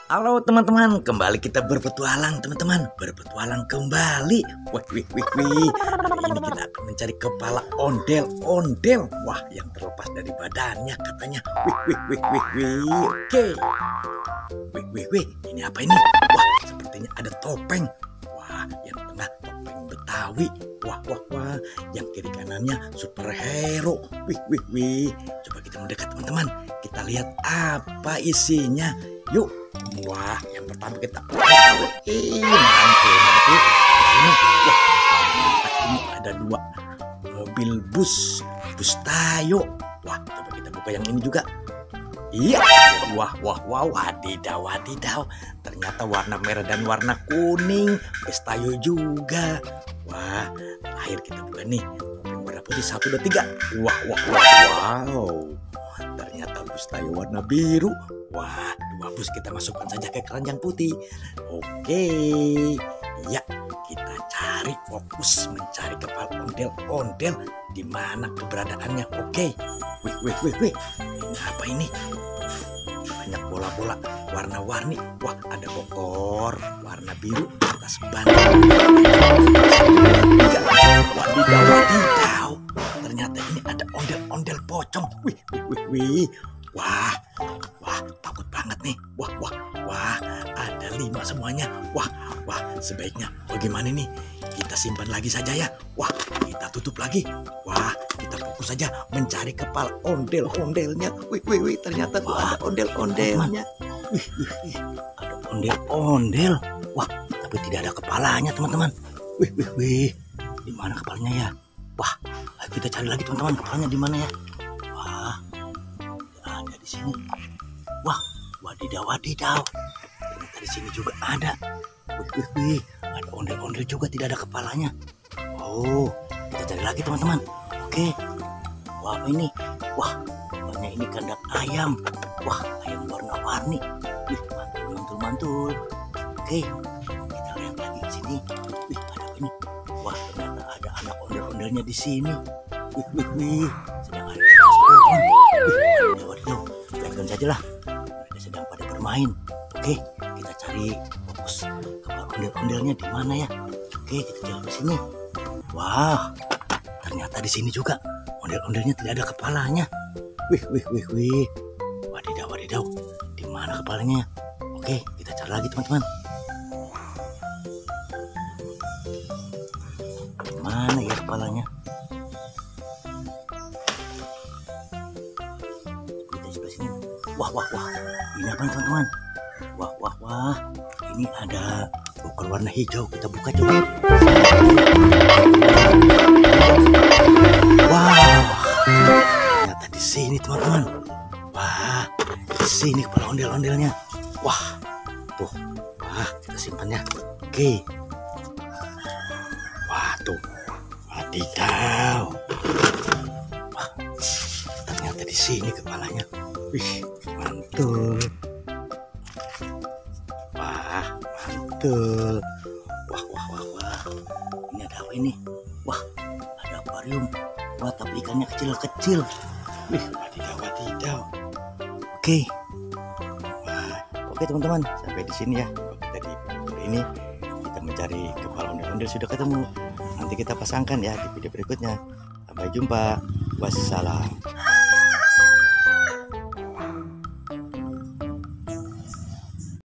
Halo teman-teman, kembali kita berpetualang teman-teman, berpetualang kembali. Wih. Hari ini kita akan mencari kepala ondel-ondel. Wah, yang terlepas dari badannya katanya. Wih. Oke. Wih. Ini apa ini? Wah, sepertinya ada topeng. Wah, yang tengah topeng Betawi. Wah. Yang kiri kanannya superhero. Wih. Coba kita mendekat teman-teman. Kita lihat apa isinya. Yuk. Wah, yang pertama kita mantul. Ini wah, ini ada dua mobil bus Tayo. Wah, coba kita buka yang ini juga. Iya. Wah, wadidaw. Ternyata warna merah dan warna kuning. Bus Tayo juga. Wah, akhir kita buka nih. Yang warna putih 1, 2, 3. Wow. Ternyata bus Tayo warna biru. Wah, 2 bus kita masukkan saja ke keranjang putih. Oke. Ya, kita cari, fokus mencari kepala ondel-ondel di mana keberadaannya. Oke. Wih. Ini apa ini? Banyak bola-bola warna-warni. Wah, ada bokor warna biru atas ban. Wadidaw. Ternyata ini ada ondel-ondel pocong. Wih. Wah, takut banget nih. Wah, ada 5 semuanya. Wah, sebaiknya bagaimana nih? Kita simpan lagi saja ya. Wah, kita tutup lagi. Wah, kita fokus saja mencari kepala ondel-ondelnya. Wih, ternyata ada ondel-ondelnya. Wih, ada ondel-ondel. Wah, tapi tidak ada kepalanya teman-teman. Wih, di mana kepalanya ya? Wah, ayo kita cari lagi teman-teman, kepalanya di mana ya? Wah, ada di sini. Wah, wadidaw. Ternyata di sini juga ada. Wih, ada ondel-ondel juga tidak ada kepalanya. Oh, kita cari lagi teman-teman. Oke. Wah, apa ini? Wah, rupanya ini kandang ayam. Wah, ayam warna-warni. Wih, mantul. Oke, kita lihat lagi di sini. Wih, ada apa ini? Wah, ternyata ada anak ondel-ondelnya di sini. Wih, sedang ada di atas pohon. Wadidaw, biarkan saja lah. Mereka sedang pada bermain. Oke, kita cari fokus kepala ondel-ondelnya di mana ya? Oke, kita jalan ke sini. Wah, ternyata di sini juga ondel-ondelnya tidak ada kepalanya. Wih. Wadidaw. Di mana kepalanya? Oke, kita cari lagi teman-teman. Di mana ya kepalanya? Kita sebelah sini. Wah. Ini apa teman-teman? Wah. Ini ada bokor warna hijau. Kita buka coba. Wah. Ternyata di sini teman-teman. Wah, di sini kepala ondel-ondelnya. Wah, tuh. Wah, kita simpan ya. Oke. Wah, tuh. Wadidaw. Wah, ternyata di sini kepalanya. Wih, mantul. Wah, mantul. Wah. Ini ada apa ini? Wah, ada akuarium. Wah, tapi ikannya kecil-kecil. Wih, wadidaw. Oke. Wah, oke teman-teman, sampai di sini ya. Kita di video ini kita mencari kepala ondel-ondel sudah ketemu. Nanti kita pasangkan ya di video berikutnya. Sampai jumpa. Wassalam.